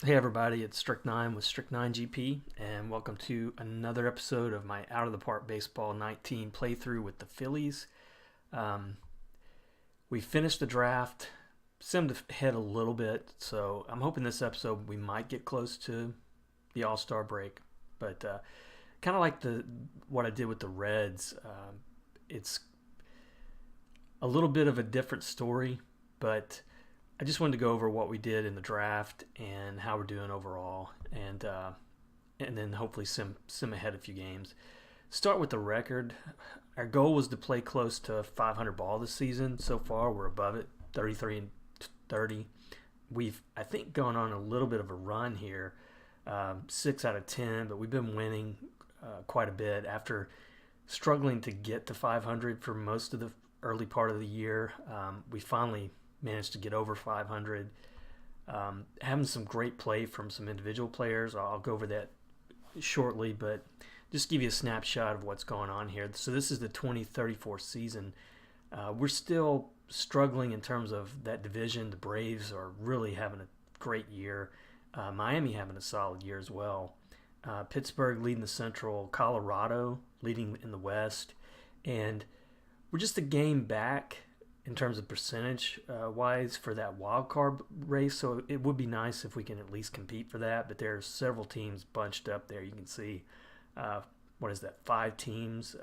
Hey everybody, it's Strict9 with Strict9 GP, and welcome to another episode of my Out of the Park Baseball 19 playthrough with the Phillies. Um, we finished the draft, simmed ahead a little bit, so I'm hoping this episode we might get close to the All-Star break. But kind of like what I did with the Reds, it's a little bit of a different story, but I just wanted to go over what we did in the draft and how we're doing overall, and then hopefully sim ahead a few games. Start with the record. Our goal was to play close to 500 ball this season. So far, we're above it, 33 and 30. We've I think gone on a little bit of a run here, 6 out of 10, but we've been winning quite a bit after struggling to get to 500 for most of the early part of the year. We finally managed to get over 500. Having some great play from some individual players. I'll go over that shortly, but just give you a snapshot of what's going on here. So this is the 2034 season. We're still struggling in terms of that division. The Braves are really having a great year. Miami having a solid year as well. Pittsburgh leading the Central, Colorado leading in the West, and we're just a game back in terms of percentage wise for that wild card race. So it would be nice if we can at least compete for that. But there are several teams bunched up there. You can see, what is that, 5 teams,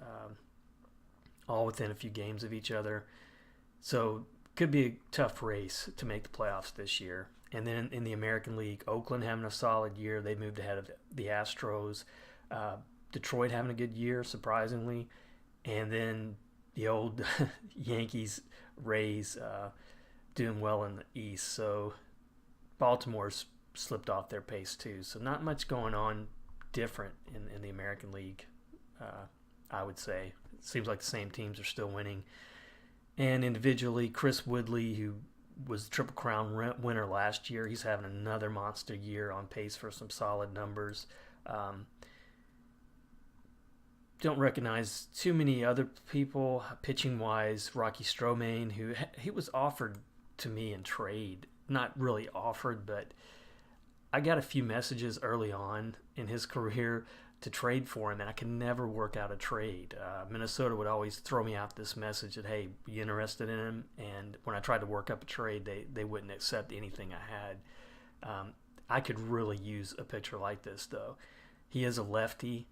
all within a few games of each other. So could be a tough race to make the playoffs this year. And then in the American League, Oakland having a solid year. They moved ahead of the Astros. Detroit having a good year, surprisingly. And then the old Yankees, Rays doing well in the East. So Baltimore's slipped off their pace too. So not much going on different in the American League, I would say. It seems like the same teams are still winning. And individually, Chris Woodley, who was the Triple Crown winner last year, he's having another monster year on pace for some solid numbers. Don't recognize too many other people pitching wise. Rocky Stroman, who he was offered to me in trade, not really offered, but I got a few messages early on in his career to trade for him, and I could never work out a trade. Minnesota would always throw me out this message that, hey, be interested in him? And when I tried to work up a trade, they wouldn't accept anything I had. I could really use a pitcher like this, though. He is a lefty.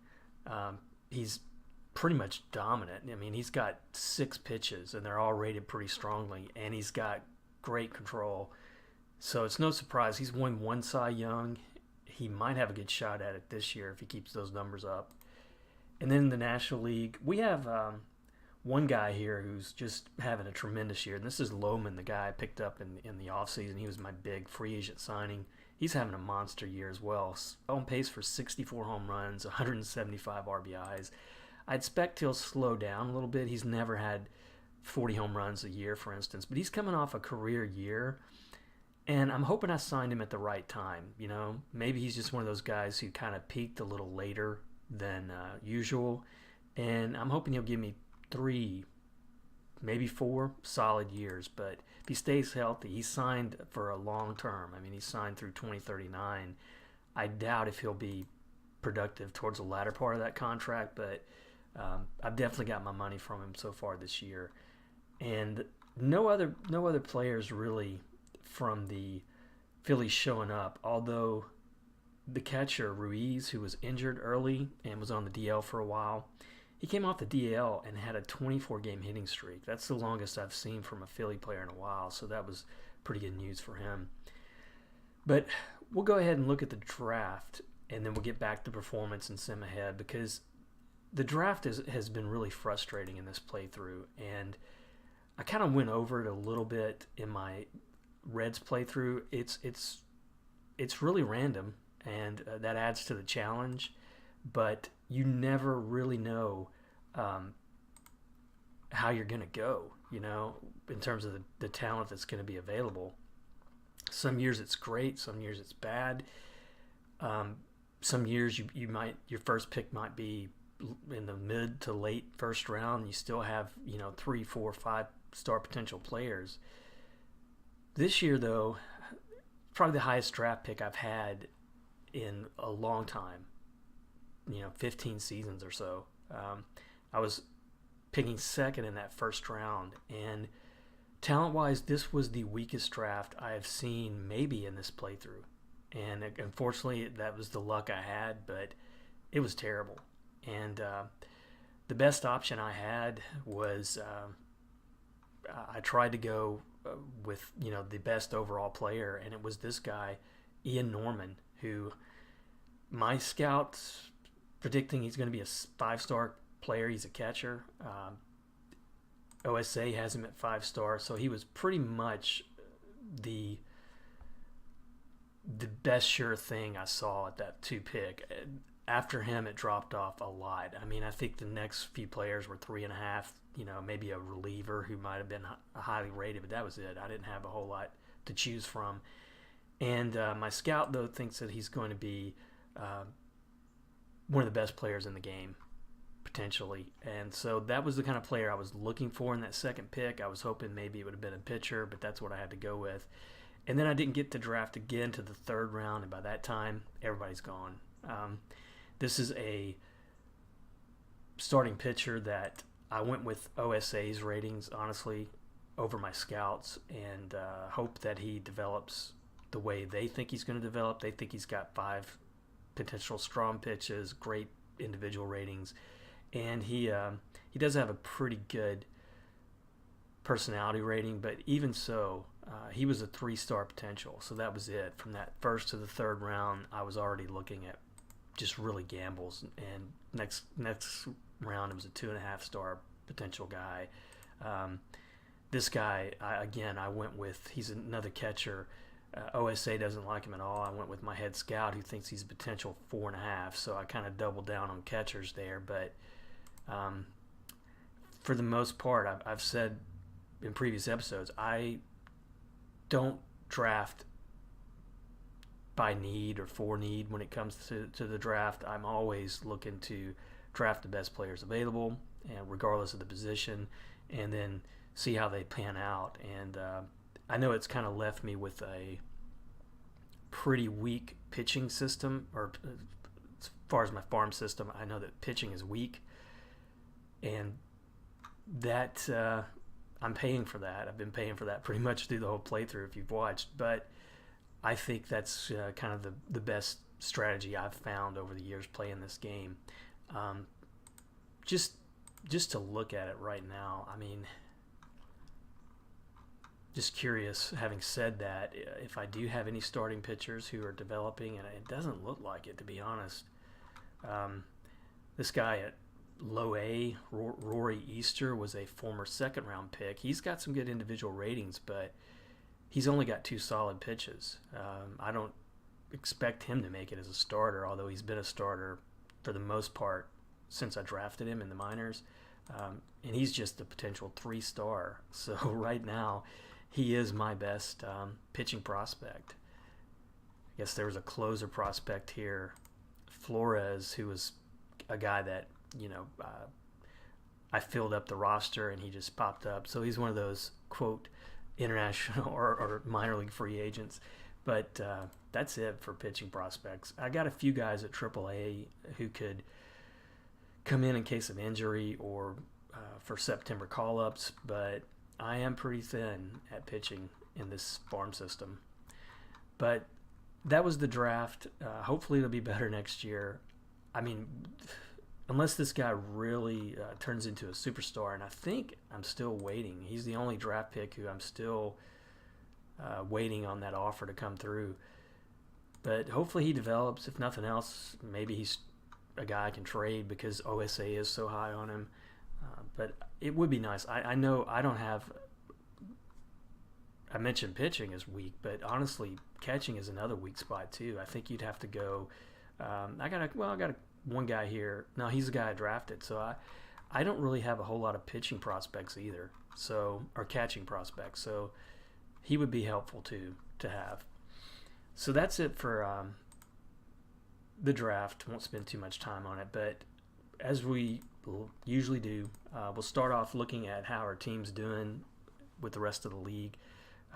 He's pretty much dominant. I mean, he's got 6 pitches, and they're all rated pretty strongly, and he's got great control. So it's no surprise he's won 1 Cy Young. He might have a good shot at it this year if he keeps those numbers up. And then in the National League, we have one guy here who's just having a tremendous year, and this is Lohman, the guy I picked up in the offseason. He was my big free agent signing. He's having a monster year as well. On pace for 64 home runs, 175 RBIs. I expect he'll slow down a little bit. He's never had 40 home runs a year, for instance, but he's coming off a career year, and I'm hoping I signed him at the right time. You know, maybe he's just one of those guys who kind of peaked a little later than usual, and I'm hoping he'll give me 3, maybe 4 solid years. But if he stays healthy, he's signed for a long term. I mean, he's signed through 2039. I doubt if he'll be productive towards the latter part of that contract, but I've definitely got my money from him so far this year. And no other players really from the Phillies showing up, although the catcher Ruiz, who was injured early and was on the DL for a while, he came off the DL and had a 24-game hitting streak. That's the longest I've seen from a Philly player in a while, so that was pretty good news for him. But we'll go ahead and look at the draft, and then we'll get back to performance and sim ahead, because the draft has been really frustrating in this playthrough, and I kind of went over it a little bit in my Reds playthrough. It's really random, and that adds to the challenge, but you never really know how you're going to go, you know, in terms of the talent that's going to be available. Some years it's great, some years it's bad. Some years you might, your first pick might be in the mid to late first round, and you still have, you know, 3, 4, 5 star potential players. This year, though, probably the highest draft pick I've had in a long time. 15 seasons or so. I was picking second in that first round, and talent-wise, this was the weakest draft I have seen maybe in this playthrough. And unfortunately, that was the luck I had, but it was terrible. And the best option I had was I tried to go with the best overall player, and it was this guy, Ian Norman, who my scouts predicting he's going to be a 5-star player. He's a catcher. OSA has him at 5-star, so he was pretty much the best sure thing I saw at that 2 pick. After him, it dropped off a lot. I mean, I think the next few players were 3.5. Maybe a reliever who might have been highly rated, but that was it. I didn't have a whole lot to choose from. And my scout, though, thinks that he's going to be one of the best players in the game, potentially. And so that was the kind of player I was looking for in that second pick. I was hoping maybe it would have been a pitcher, but that's what I had to go with. And then I didn't get to draft again to the 3rd round, and by that time, everybody's gone. This is a starting pitcher that I went with OSA's ratings, honestly, over my scouts, and hope that he develops the way they think he's going to develop. They think he's got 5 potential strong pitches, great individual ratings, and he does have a pretty good personality rating, but even so, he was a 3-star potential, so that was it. From that 1st to the 3rd round, I was already looking at just really gambles, and next round it was a 2.5-star potential guy. This guy, I went with, he's another catcher. OSA doesn't like him at all. I went with my head scout who thinks he's a potential 4.5, so I kind of doubled down on catchers there. But for the most part, I've said in previous episodes, I don't draft by need or for need when it comes to the draft. I'm always looking to draft the best players available, and regardless of the position, and then see how they pan out. And I know it's kind of left me with a pretty weak pitching system, or as far as my farm system, I know that pitching is weak, and that I'm paying for that. I've been paying for that pretty much through the whole playthrough if you've watched, but I think that's kind of the best strategy I've found over the years playing this game. Just to look at it right now, I mean, just curious, having said that, if I do have any starting pitchers who are developing, and it doesn't look like it, to be honest. This guy at low A, Rory Easter, was a former 2nd-round pick. He's got some good individual ratings, but he's only got 2 solid pitches. I don't expect him to make it as a starter, although he's been a starter for the most part since I drafted him in the minors. And he's just a potential 3-star. So right now, he is my best pitching prospect. I guess there was a closer prospect here, Flores, who was a guy that, I filled up the roster and he just popped up. So he's one of those, quote, international or minor league free agents. But that's it for pitching prospects. I got a few guys at AAA who could come in case of injury or for September call-ups, but I am pretty thin at pitching in this farm system. But that was the draft. Hopefully it'll be better next year. I mean, unless this guy really turns into a superstar, and I think I'm still waiting. He's the only draft pick who I'm still waiting on that offer to come through. But hopefully he develops. If nothing else, maybe he's a guy I can trade because OSA is so high on him. But it would be nice. I know I don't have... I mentioned pitching is weak, but honestly, catching is another weak spot too. I think you'd have to go... I got one guy here. No, he's the guy I drafted. So I don't really have a whole lot of pitching prospects either, or catching prospects. So he would be helpful too to have. So that's it for the draft. Won't spend too much time on it, but as we usually do, we'll start off looking at how our team's doing with the rest of the league.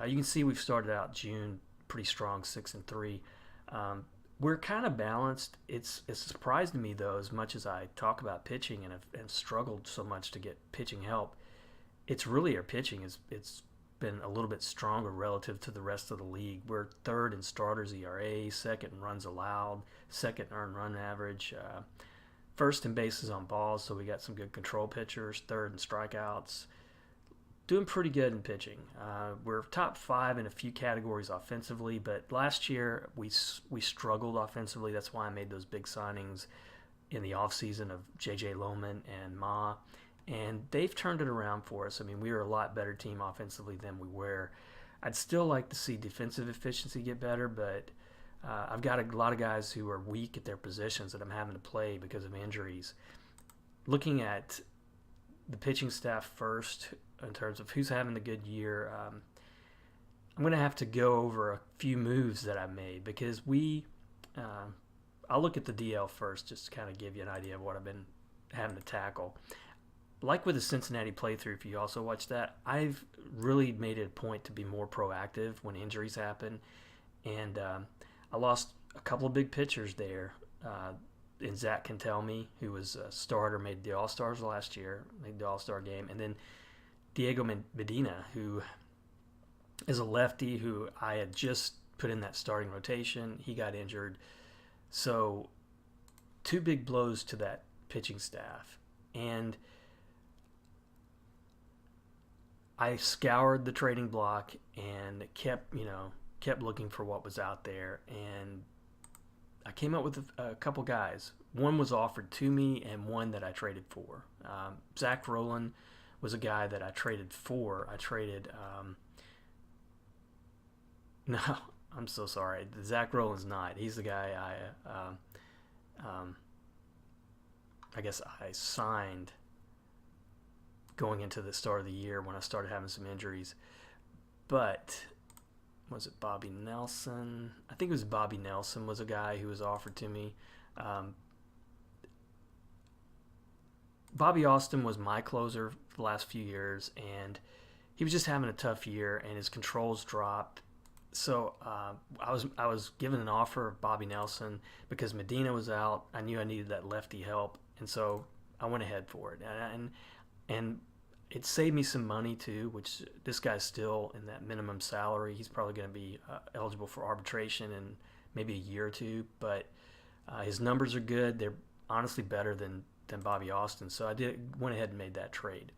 You can see we've started out June pretty strong 6-3. We're kind of balanced. It's surprised me though, as much as I talk about pitching and struggled so much to get pitching help. It's really our pitching it's been a little bit stronger relative to the rest of the league. We're third in starters ERA, second in runs allowed, second in earned run average, first in bases on balls. So we got some good control pitchers. Third in strikeouts. Doing pretty good in pitching. We're top 5 in a few categories offensively, but last year we struggled offensively. That's why I made those big signings in the offseason of J.J. Lohman and Ma, and they've turned it around for us. I mean, we were a lot better team offensively than we were. I'd still like to see defensive efficiency get better, but I've got a lot of guys who are weak at their positions that I'm having to play because of injuries. Looking at the pitching staff first, in terms of who's having the good year, I'm going to have to go over a few moves that I made because I'll look at the DL first just to kind of give you an idea of what I've been having to tackle. Like with the Cincinnati playthrough, if you also watch that, I've really made it a point to be more proactive when injuries happen. And I lost a couple of big pitchers there. And Zach can tell me, who was a starter, made the All-Stars last year, made the All-Star game. And then Diego Medina, who is a lefty who I had just put in that starting rotation. He got injured. So 2 big blows to that pitching staff. And I scoured the trading block and kept looking for what was out there. And I came up with a couple guys. One was offered to me and one that I traded for. Zach Rowland was a guy that I traded for. No, I'm so sorry. Zach Rowland's not. He's the guy I guess I signed going into the start of the year when I started having some injuries. But was it Bobby Nelson? I think it was Bobby Nelson was a guy who was offered to me. Bobby Austin was my closer for the last few years, and he was just having a tough year, and his controls dropped. So I was given an offer of Bobby Nelson because Medina was out. I knew I needed that lefty help, and so I went ahead for it. And it saved me some money too, which this guy's still in that minimum salary. He's probably going to be eligible for arbitration in maybe a year or two, but his numbers are good. They're honestly better than Bobby Austin. So I went ahead and made that trade.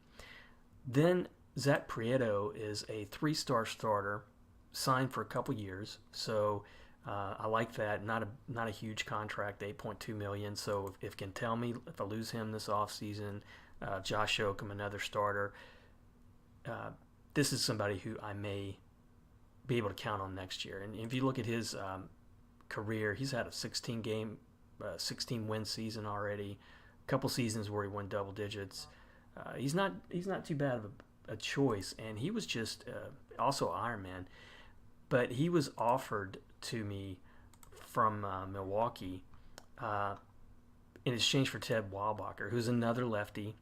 Then Zach Prieto is a 3-star starter, signed for a couple years. So I like that. Not a huge contract, $8.2 million. So if can tell me if I lose him this offseason, Josh Oakham, another starter. This is somebody who I may be able to count on next year. And if you look at his career, he's had a 16-win season already. A couple seasons where he won double digits. He's not too bad of a choice. And he was just also Ironman, but he was offered to me from Milwaukee in exchange for Ted Walbacher, who's another lefty.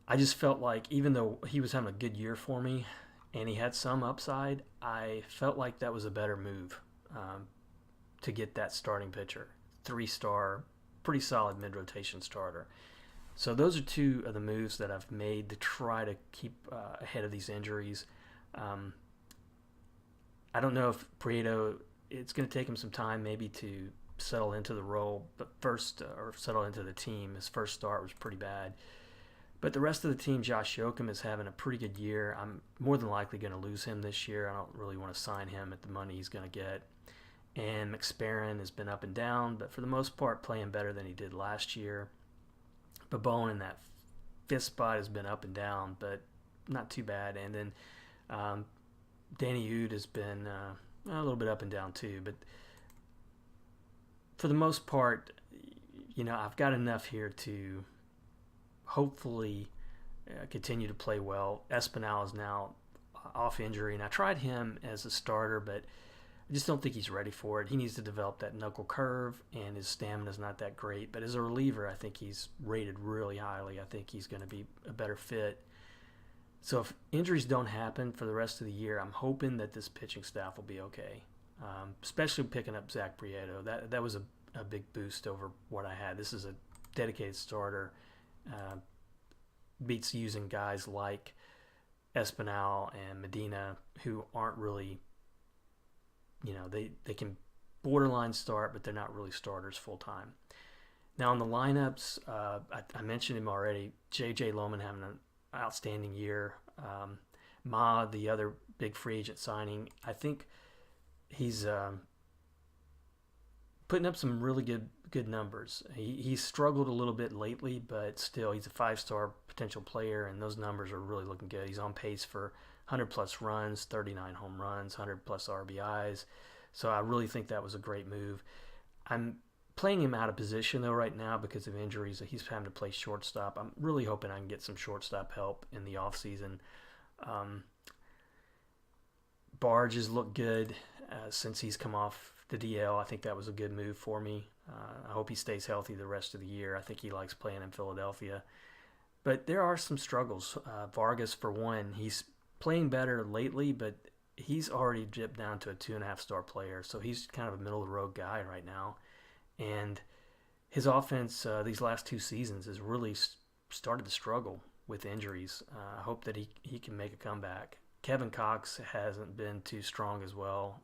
I just felt like even though he was having a good year for me and he had some upside, I felt like that was a better move to get that starting pitcher. 3-star, pretty solid mid-rotation starter. So those are 2 of the moves that I've made to try to keep ahead of these injuries. I don't know if Prieto, it's going to take him some time maybe to settle into the role, but or settle into the team. His first start was pretty bad. But the rest of the team, Josh Yoakum is having a pretty good year. I'm more than likely going to lose him this year. I don't really want to sign him at the money he's going to get. And McSparron has been up and down, but for the most part playing better than he did last year. Babone in that 5th spot has been up and down, but not too bad. And then Danny Ude has been a little bit up and down too, but for the most part, I've got enough here to hopefully continue to play well. Espinal is now off injury, and I tried him as a starter, but I just don't think he's ready for it. He needs to develop that knuckle curve, and his stamina is not that great. But as a reliever, I think he's rated really highly. I think he's going to be a better fit. So if injuries don't happen for the rest of the year, I'm hoping that this pitching staff will be okay. Especially picking up Zach Prieto. That was a big boost over what I had. This is a dedicated starter. Uh, Beats using guys like Espinal and Medina who aren't really, they can borderline start, but they're not really starters full time. Now, in the lineups, I mentioned him already. J.J. Lohman having an outstanding year. Ma, the other big free agent signing, I think he's putting up some really good numbers. He's struggled a little bit lately, but still, he's a 5-star potential player, and those numbers are really looking good. He's on pace for 100-plus runs, 39 home runs, 100-plus RBIs. So I really think that was a great move. I'm playing him out of position, though, right now because of injuries. He's having to play shortstop. I'm really hoping I can get some shortstop help in the offseason. Barge has looked good since he's come off the DL. I think that was a good move for me. I hope he stays healthy the rest of the year. I think he likes playing in Philadelphia. But there are some struggles. Vargas, for one, he's playing better lately, but he's already dipped down to a 2.5-star player. So he's kind of a middle-of-the-road guy right now. And his offense these last 2 seasons has really started to struggle with injuries. I hope that he can make a comeback. Kevin Cox hasn't been too strong as well.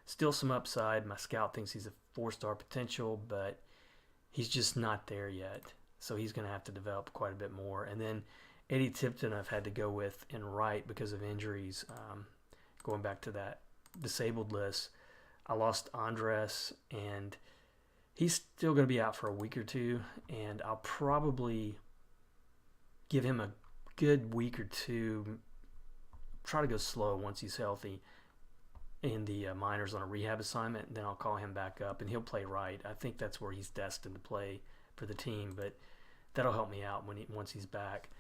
Still some upside. My scout thinks he's a 4-star potential, but he's just not there yet. So he's going to have to develop quite a bit more. And then Eddie Tipton I've had to go with in right because of injuries. Going back to that disabled list, I lost Andres, and he's still going to be out for a week or two, and I'll probably give him a good week or two, try to go slow once he's healthy in the minors on a rehab assignment, and then I'll call him back up, and he'll play right. I think that's where he's destined to play for the team, but that'll help me out once he's back.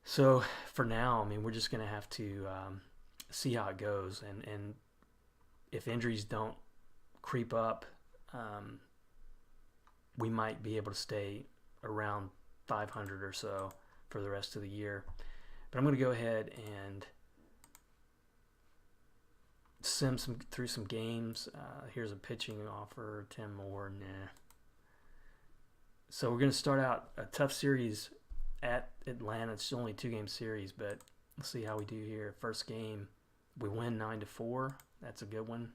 So for now, I mean, we're just going to have to see how it goes, and if injuries don't creep up, we might be able to stay around 500 or so for the rest of the year. But I'm going to go ahead and sim through some games. Here's a pitching offer. Tim Moore, nah. So we're going to start out a tough series at Atlanta. It's only a 2-game series, but let's see how we do here. First game, we win 9-4. That's a good one.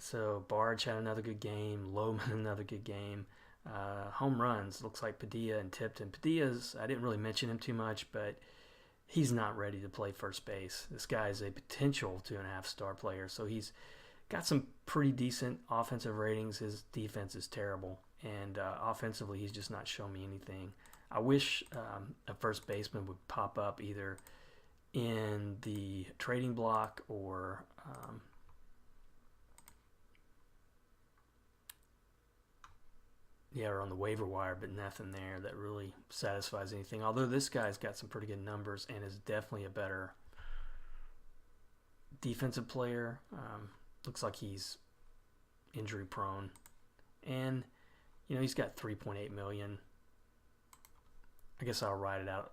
So Barge had another good game. Lohman another good game. Home runs, looks like Padilla and Tipton. Padilla's, I didn't really mention him too much, but he's not ready to play first base. This guy is a potential 2.5-star player, so he's got some pretty decent offensive ratings. His defense is terrible, and offensively he's just not showing me anything. I wish a first baseman would pop up either in the trading block or or on the waiver wire, but nothing there that really satisfies anything. Although this guy's got some pretty good numbers and is definitely a better defensive player. Looks like he's injury prone, and he's got $3.8 million. I guess I'll ride it out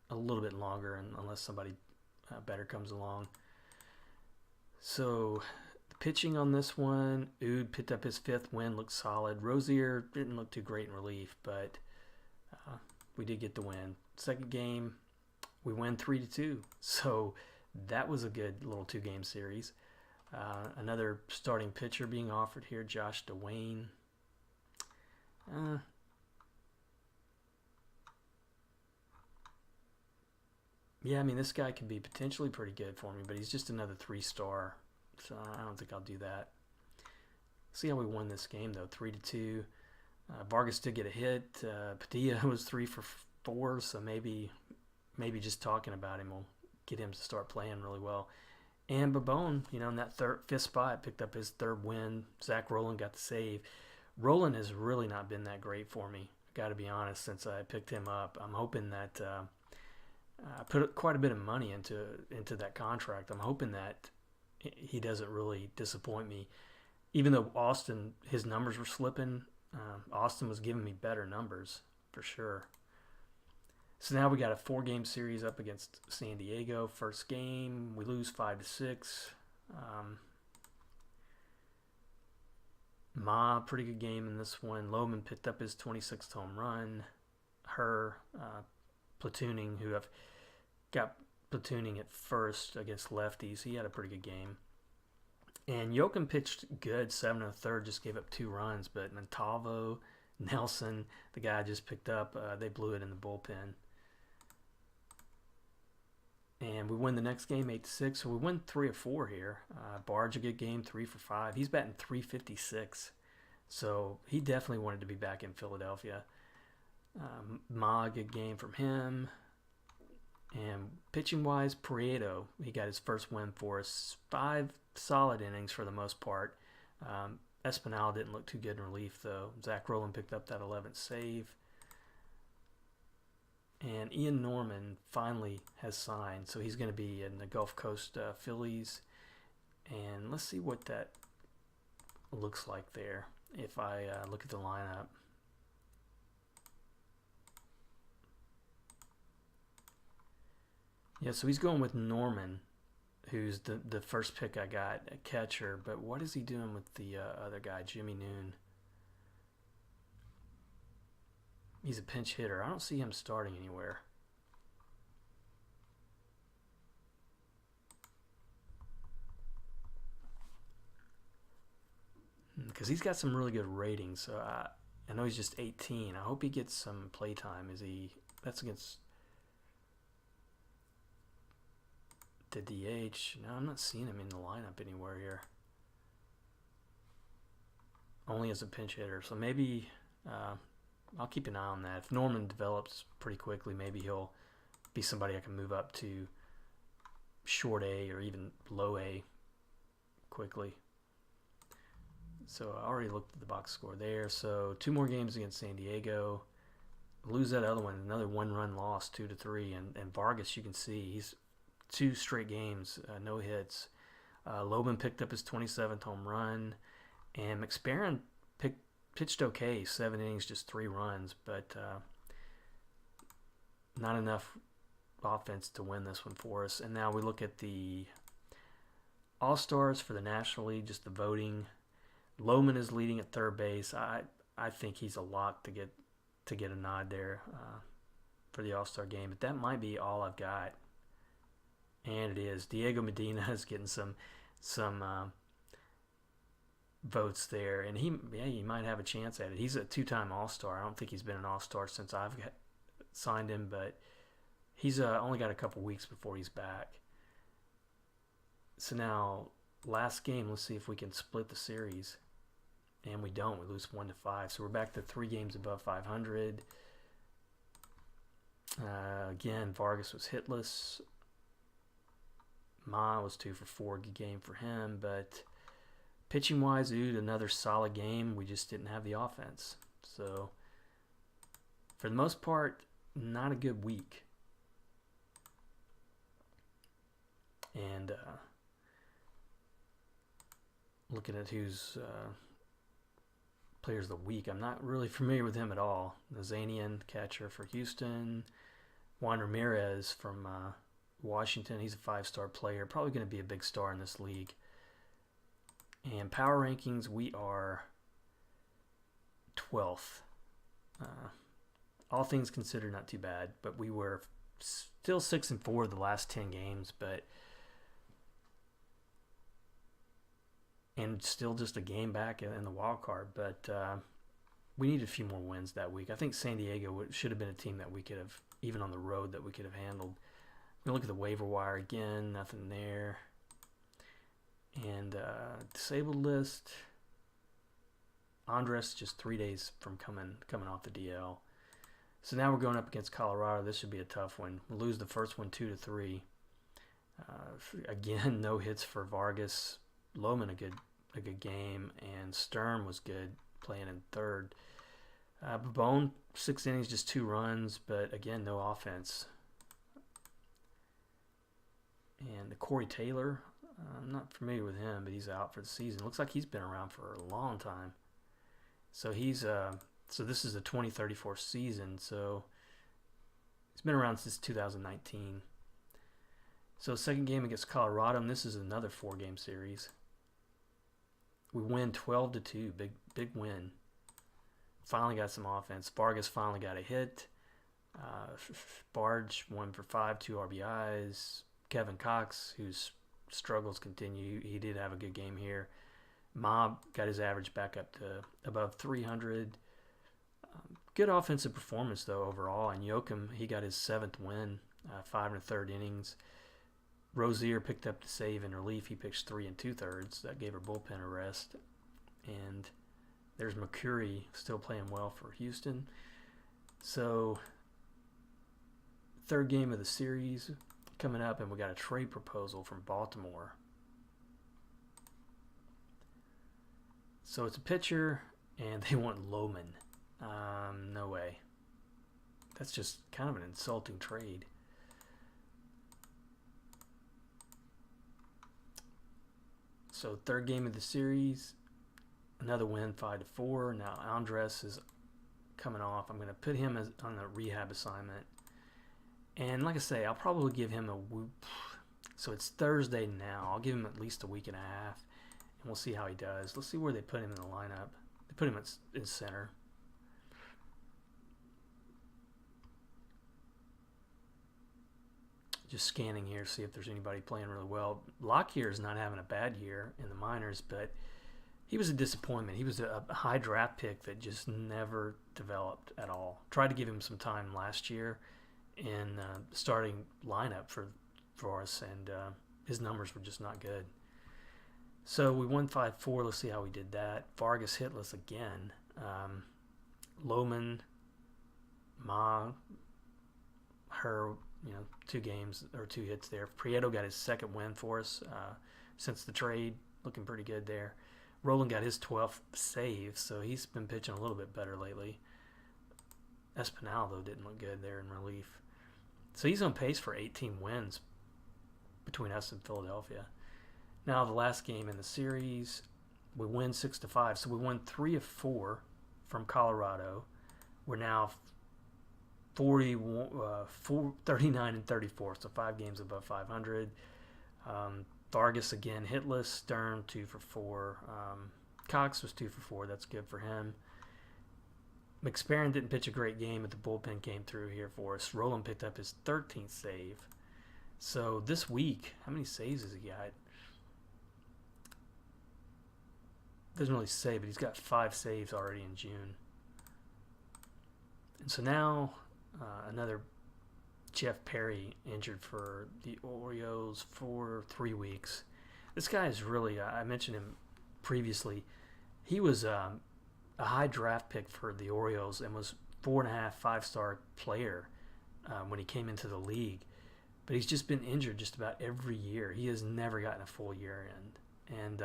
a little bit longer, unless somebody better comes along. So the pitching on this one, Ood picked up his 5th win, looked solid. Rozier didn't look too great in relief, but we did get the win. Second game, we win 3-2. So that was a good little 2-game series. Another starting pitcher being offered here, Josh DeWayne. Yeah, I mean, this guy could be potentially pretty good for me, but he's just another 3-star, so I don't think I'll do that. See how we won this game, though, 3-2. Vargas did get a hit. Padilla was 3 for 4, so maybe just talking about him will get him to start playing really well. And Babone, in that 5th spot, picked up his 3rd win. Zach Rowland got the save. Rowland has really not been that great for me, got to be honest, since I picked him up. I'm hoping that I put quite a bit of money into that contract. I'm hoping that he doesn't really disappoint me. Even though Austin, his numbers were slipping, Austin was giving me better numbers for sure. So now we got a 4-game series up against San Diego. First game, we lose 5-6. Ma, pretty good game in this one. Lohman picked up his 26th home run. Platooning, who I've got platooning at first against lefties. He had a pretty good game. And Jochen pitched good, 7 1/3, just gave up 2 runs. But Montalvo, Nelson, the guy I just picked up, they blew it in the bullpen. And we win the next game 8-6. So we win 3 of 4 here. Barge, a good game, 3 for 5. He's batting .356. So he definitely wanted to be back in Philadelphia. Ma, good game from him. And pitching-wise, Prieto, he got his first win for us. 5 solid innings for the most part. Espinal didn't look too good in relief, though. Zach Rowland picked up that 11th save. And Ian Norman finally has signed, so he's going to be in the Gulf Coast Phillies. And let's see what that looks like there if I look at the lineup. Yeah, so he's going with Norman, who's the first pick I got, a catcher. But what is he doing with the other guy, Jimmy Noon? He's a pinch hitter. I don't see him starting anywhere. Because he's got some really good ratings. So I know he's just 18. I hope he gets some play time. That's against the DH. No, I'm not seeing him in the lineup anywhere here. Only as a pinch hitter. So maybe I'll keep an eye on that. If Norman develops pretty quickly, maybe he'll be somebody I can move up to short A or even low A quickly. So I already looked at the box score there. So 2 more games against San Diego. Lose that other one, another 1-run loss, 2-3. And Vargas, you can see, he's 2 straight games, no hits. Lohman picked up his 27th home run. And McSparron pitched okay, 7 innings, just 3 runs. But not enough offense to win this one for us. And now we look at the All-Stars for the National League, just the voting. Lohman is leading at third base. I think he's a lock to get a nod there for the All-Star game. But that might be all I've got. And it is. Diego Medina is getting some votes there. And he might have a chance at it. He's a 2-time All-Star. I don't think he's been an All-Star since I've signed him. But he's only got a couple weeks before he's back. So now, last game, let's see if we can split the series. And we don't. We lose 1-5. So we're back to 3 games above 500. Again, Vargas was hitless. Ma was 2 for 4. Good game for him. But pitching-wise, another solid game. We just didn't have the offense. So for the most part, not a good week. And looking at who's players of the week, I'm not really familiar with him at all. Nazanian, catcher for Houston. Juan Ramirez from Washington. He's a 5-star player. Probably going to be a big star in this league. And power rankings, we are 12th. All things considered, not too bad. But we were still 6-4 the last 10 games. And still just a game back in the wild card. But we needed a few more wins that week. I think San Diego should have been a team that we could have, even on the road, that we could have handled. We look at the waiver wire again. Nothing there. And disabled list. Andres just 3 days from coming off the DL. So now we're going up against Colorado. This should be a tough one. We'll lose the first one 2-3. Again, no hits for Vargas. Lohman a good game, and Sturm was good playing in third. Babone, 6 innings, just 2 runs, but again, no offense. And Corey Taylor, I'm not familiar with him, but he's out for the season. Looks like he's been around for a long time. So he's so this is the 2034 season. So He's been around since 2019. So second game against Colorado, and this is another 4-game series. We win 12-2, big win. Finally got some offense. Vargas finally got a hit. Barge 1 for 5, 2 RBIs. Kevin Cox, whose struggles continue, he did have a good game here. Mob got his average back up to above 300. Good offensive performance, though, overall. And Yoakum, he got his 7th win, 5 1/3 innings. Rozier picked up the save in relief. He pitched 3 2/3. That gave her bullpen a rest. And there's McCurry still playing well for Houston. So, third game of the series coming up, and we got a trade proposal from Baltimore. So it's a pitcher, and they want Lohman. No way. That's just kind of an insulting trade. So third game of the series, another win, 5-4. Now Andres is coming off. I'm going to put him on a rehab assignment. And like I say, I'll probably give him a whoop. So it's Thursday now. I'll give him at least a week and a half, and we'll see how he does. Let's see where they put him in the lineup. They put him in center. Just scanning here, see if there's anybody playing really well. Lockyer is not having a bad year in the minors, but he was a disappointment. He was a high draft pick that just never developed at all. Tried to give him some time last year in starting lineup for us, and his numbers were just not good. So we won 5-4. Let's see how we did that. Vargas hitless again. Lohman, Ma, her, 2 games or 2 hits there. Prieto got his 2nd win for us since the trade. Looking pretty good there. Roland got his 12th save, so he's been pitching a little bit better lately. Espinal, though, didn't look good there in relief. So he's on pace for 18 wins between us and Philadelphia. Now the last game in the series, we win 6-5. So we won 3 of 4 from Colorado. We're now 39 and 34, so 5 games above 500. Vargas again hitless. Stern 2 for 4. Cox was 2 for 4. That's good for him. McSparron didn't pitch a great game, but the bullpen came through here for us. Roland picked up his 13th save. So this week, how many saves has he got? Doesn't really say, but he's got 5 saves already in June. And so now another Jeff Perry injured for the Orioles for 3 weeks. This guy is really, I mentioned him previously, he was a high draft pick for the Orioles and was 4.5, 5-star player when he came into the league. But he's just been injured just about every year. He has never gotten a full year in. And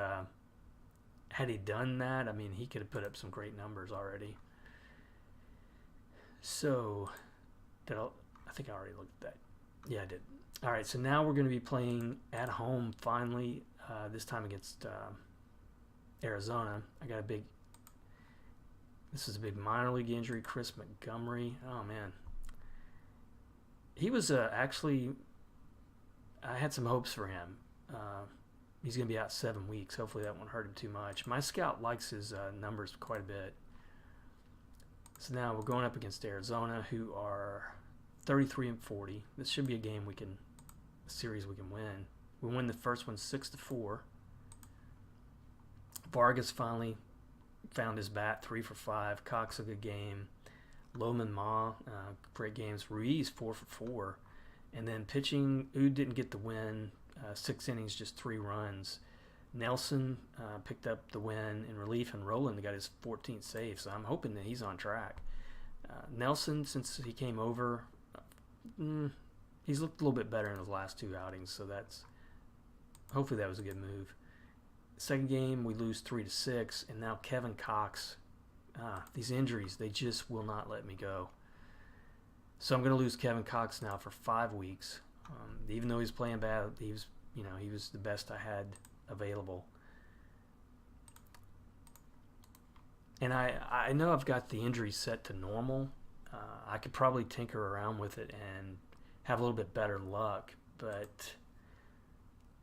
had he done that, I mean, he could have put up some great numbers already. So, I think I already looked at that. Yeah, I did. All right, so now we're going to be playing at home finally, this time against Arizona. This is a big minor league injury, Chris Montgomery. Oh, man. He was actually, I had some hopes for him. He's going to be out 7 weeks. Hopefully that won't hurt him too much. My scout likes his numbers quite a bit. So now we're going up against Arizona, who are 33 and 40. This should be a series we can win. We win the first one 6-4. Vargas finally found his bat, 3 for 5. Cox, a good game. Lohman, Ma, great games. Ruiz, 4 for 4. And then pitching, Ood didn't get the win. 6 innings, just 3 runs. Nelson picked up the win in relief, and Roland got his 14th save, so I'm hoping that he's on track. Nelson, since he came over, he's looked a little bit better in his last 2 outings, so hopefully that was a good move. Second game, we lose 3-6, and now Kevin Cox. These injuries, they just will not let me go. So I'm going to lose Kevin Cox now for 5 weeks. Even though he's playing bad, he was the best I had available. And I know I've got the injury set to normal, I could probably tinker around with it and have a little bit better luck, but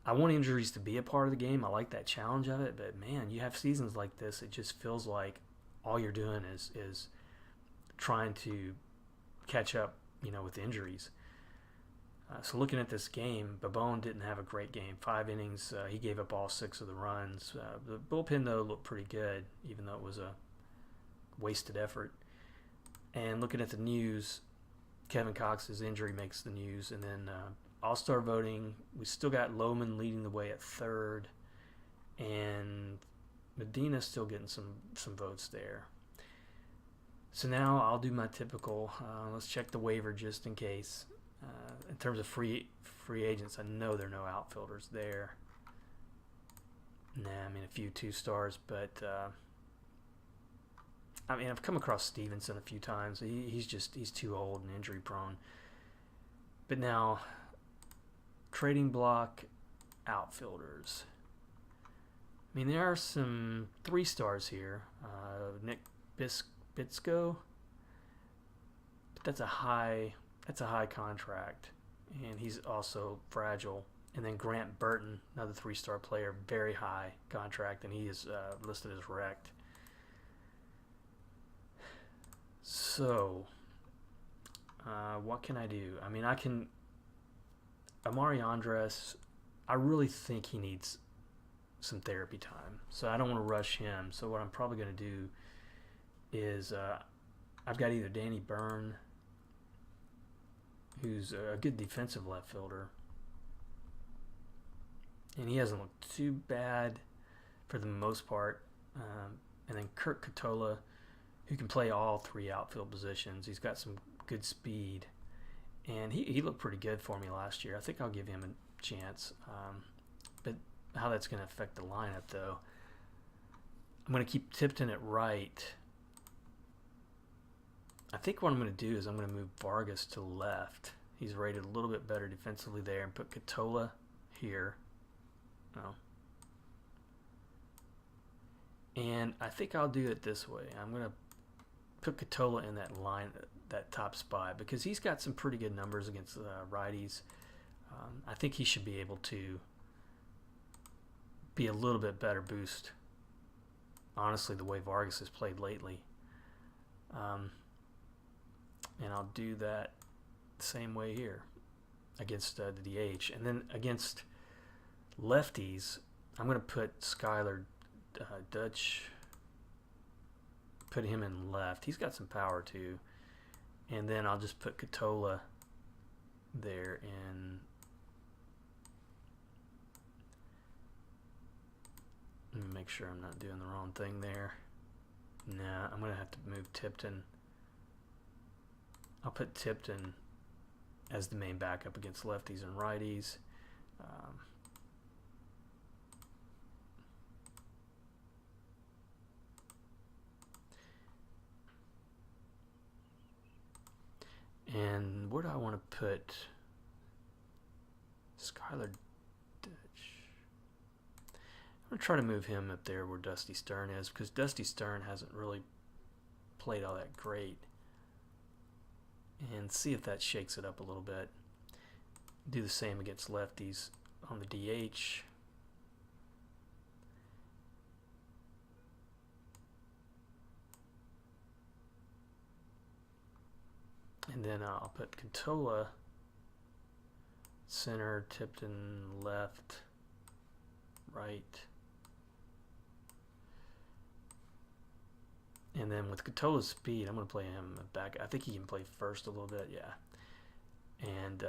I want injuries to be a part of the game. I like that challenge of it, but man, you have seasons like this, it just feels like all you're doing is trying to catch up, with injuries. So looking at this game, Babone didn't have a great game. 5 innings, he gave up all 6 of the runs. The bullpen, though, looked pretty good, even though it was a wasted effort. And looking at the news, Kevin Cox's injury makes the news. And then All-Star voting, we still got Lohman leading the way at 3rd. And Medina's still getting some votes there. So now I'll do my typical, let's check the waiver just in case. In terms of free agents, I know there are no outfielders there. A few 2-stars, but I've come across Stevenson a few times. He's too old and injury prone. But now, trading block outfielders. There are some 3-stars here. Nick Bitsko, but that's a high contract, and he's also fragile. And then Grant Burton, another 3-star player, very high contract, and he is listed as wrecked. So, what can I do? I can. Amari Andres, I really think he needs some therapy time, so I don't want to rush him. So what I'm probably going to do is I've got either Danny Byrne, who's a good defensive left fielder, and he hasn't looked too bad for the most part, and then Kurt Katola, who can play all 3 outfield positions. He's got some good speed, and he looked pretty good for me last year. I think I'll give him a chance, but how that's going to affect the lineup, though, I'm going to keep Tipton at right. I think what I'm going to do is I'm going to move Vargas to left. He's rated a little bit better defensively there, and put Katola here. And I think I'll do it this way. I'm going to put Katola in that line, that top spot, because he's got some pretty good numbers against righties. I think he should be able to be a little bit better boost, honestly, the way Vargas has played lately. And I'll do that the same way here against the DH. And then against lefties, I'm going to put Skylar Dutch, put him in left. He's got some power too. And then I'll just put Katola there in. Let me make sure I'm not doing the wrong thing there. Nah, I'm going to have to move Tipton. I'll put Tipton as the main backup against lefties and righties. And where do I want to put Skylar Dutch? I'm going to try to move him up there where Dusty Stern is, because Dusty Stern hasn't really played all that great. And see if that shakes it up a little bit. Do the same against lefties on the DH. And then I'll put Katola center, Tipton left, right. And then with Katola's speed, I'm going to play him back. I think he can play first a little bit, yeah. And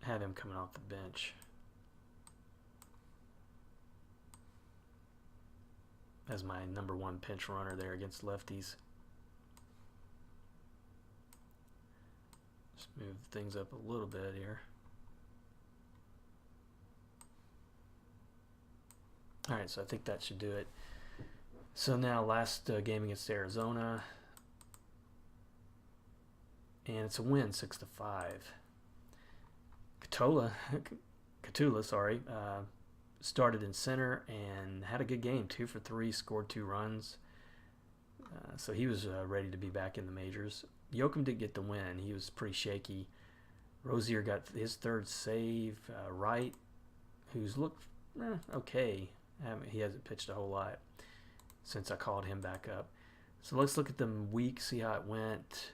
have him coming off the bench as my number 1 pinch runner there against lefties. Just move things up a little bit here. All right, so I think that should do it. So now last game against Arizona, and it's a win, 6-5. Catula, started in center and had a good game, 2 for 3, scored 2 runs. So he was ready to be back in the majors. Yoakum did get the win. He was pretty shaky. Rozier got his third save. Wright, who's looked okay. He hasn't pitched a whole lot since I called him back up. So let's look at the week, see how it went.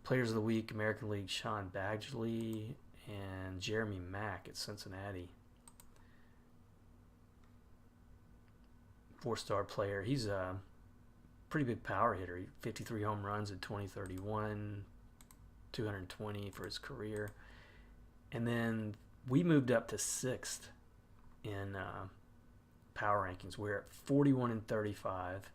Players of the week, American League, Sean Badgley and Jeremy Mack at Cincinnati. 4-star player. He's a pretty big power hitter. 53 home runs in 2031, 220 for his career. And then we moved up to 6th in power rankings. We're at 41 and 35.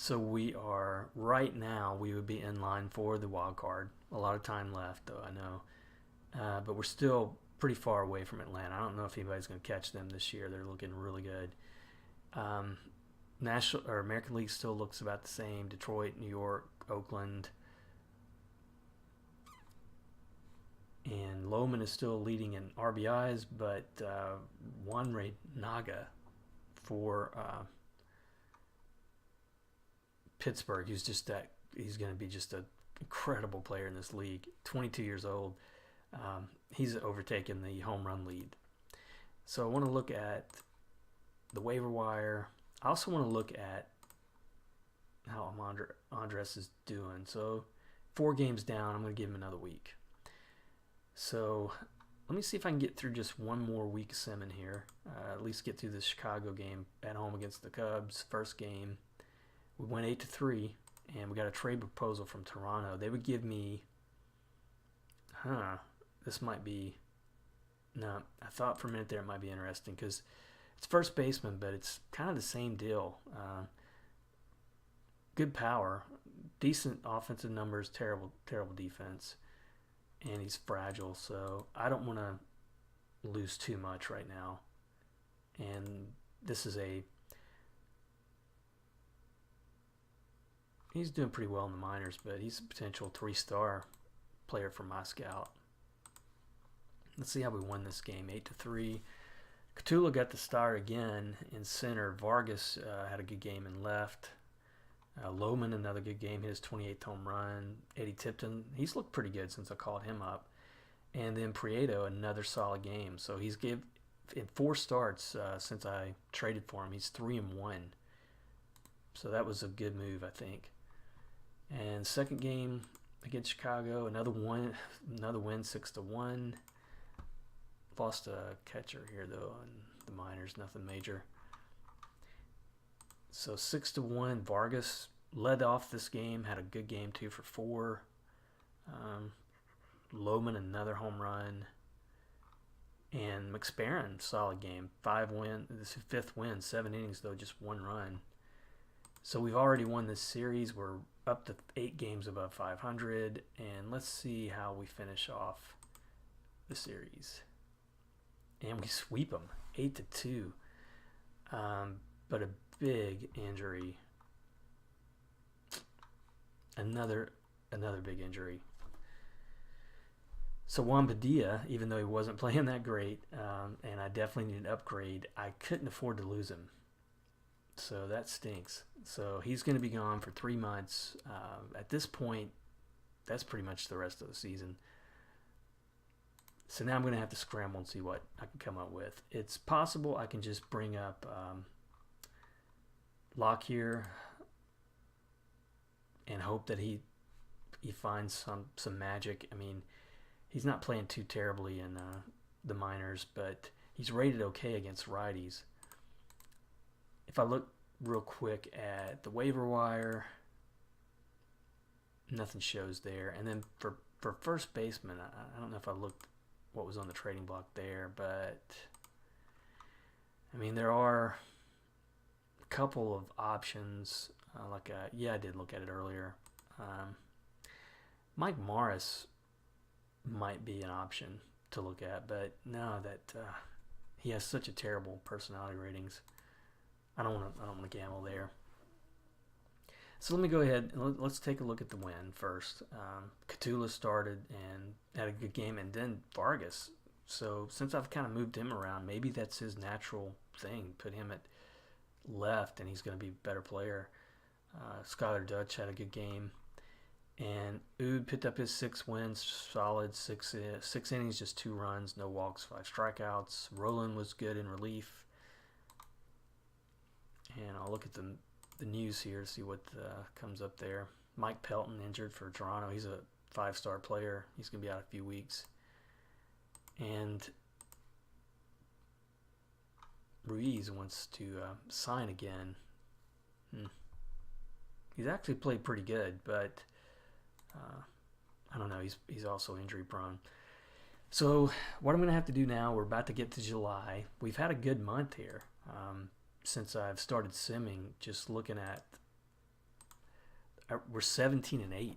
So we are, right now, we would be in line for the wild card. A lot of time left, though, I know. But we're still pretty far away from Atlanta. I don't know if anybody's going to catch them this year. They're looking really good. National or American League still looks about the same. Detroit, New York, Oakland. And Lohman is still leading in RBIs, but Juan Naga for Pittsburgh, he's going to be just an incredible player in this league. 22 years old. He's overtaken the home run lead. So I want to look at the waiver wire. I also want to look at how Andres is doing. So 4 games down, I'm going to give him another week. So let me see if I can get through just one more week sim in here. At least get through the Chicago game at home against the Cubs. First game. We went 8-3, and we got a trade proposal from Toronto. They would give me, this might be, no, I thought for a minute there it might be interesting because it's first baseman, but it's kind of the same deal. Good power, decent offensive numbers, terrible defense, and he's fragile, so I don't want to lose too much right now. And this is he's doing pretty well in the minors, but he's a potential 3-star player for my scout. Let's see how we won this game, 8-3. Catula got the start again in center. Vargas had a good game in left. Lohman, another good game, his 28th home run. Eddie Tipton, he's looked pretty good since I called him up. And then Prieto, another solid game. So he's in 4 starts since I traded for him. He's 3-1. So that was a good move, I think. And second game against Chicago, another win, 6-1. Lost a catcher here though in the minors, nothing major. So 6-1. Vargas led off this game, had a good game too for 4. Lohman, another home run. And McSparron, solid game. 5 win, this is 5th win, 7 innings though, just 1 run. So we've already won this series. We're up to 8 games above 500, and let's see how we finish off the series. And we sweep them 8-2. But a big injury. Another big injury. So Juan Padilla, even though he wasn't playing that great, and I definitely need an upgrade, I couldn't afford to lose him. So that stinks. So he's going to be gone for 3 months. At this point, that's pretty much the rest of the season. So now I'm going to have to scramble and see what I can come up with. It's possible I can just bring up Lockyer and hope that he finds some magic. I mean, he's not playing too terribly in the minors, but he's rated okay against righties. If I look real quick at the waiver wire, nothing shows there. And then for first baseman, I don't know if I looked what was on the trading block there, but I mean, there are a couple of options. I did look at it earlier. Mike Morris might be an option to look at, but no, that he has such a terrible personality ratings. I don't want to gamble there. So let me go ahead and let's take a look at the win first. Catula started and had a good game, and then Vargas. So since I've kind of moved him around, maybe that's his natural thing. Put him at left, and he's going to be a better player. Skylar Dutch had a good game. And Ood picked up his 6 wins, solid, six innings, just 2 runs, no walks, 5 strikeouts. Roland was good in relief. And I'll look at the news here to see what comes up there. Mike Pelton injured for Toronto. He's a 5-star player. He's going to be out a few weeks. And Ruiz wants to sign again. He's actually played pretty good, but I don't know. He's also injury prone. So what I'm going to have to do now, we're about to get to July. We've had a good month here since I've started simming. Just looking at, we're 17-8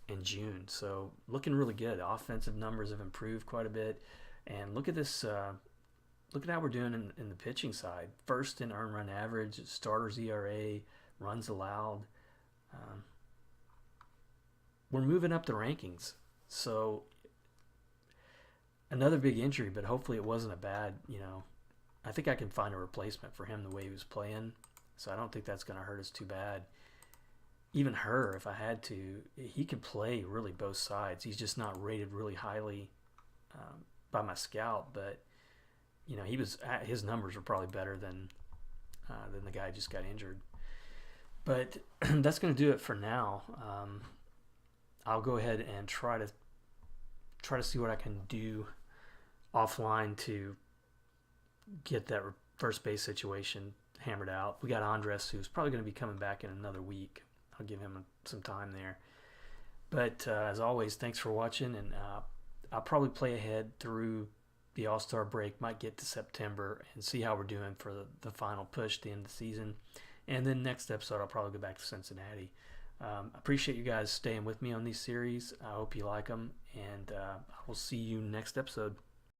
in June, so looking really good. Offensive numbers have improved quite a bit, and look at this. Look at how we're doing in the pitching side. First in earned run average, starters ERA, runs allowed. We're moving up the rankings. So another big injury, but hopefully it wasn't a bad, I think I can find a replacement for him the way he was playing. So I don't think that's going to hurt us too bad. Even her, if I had to, he can play really both sides. He's just not rated really highly by my scout, but his numbers were probably better than the guy who just got injured. But that's going to do it for now. I'll go ahead and try to see what I can do offline to get that first base situation hammered out. We got Andres, who's probably going to be coming back in another week. I'll give him some time there. But as always, thanks for watching, and I'll probably play ahead through the All-Star break, might get to September, and see how we're doing for the final push at the end of the season. And then next episode, I'll probably go back to Cincinnati. Appreciate you guys staying with me on these series. I hope you like them, and I will see you next episode.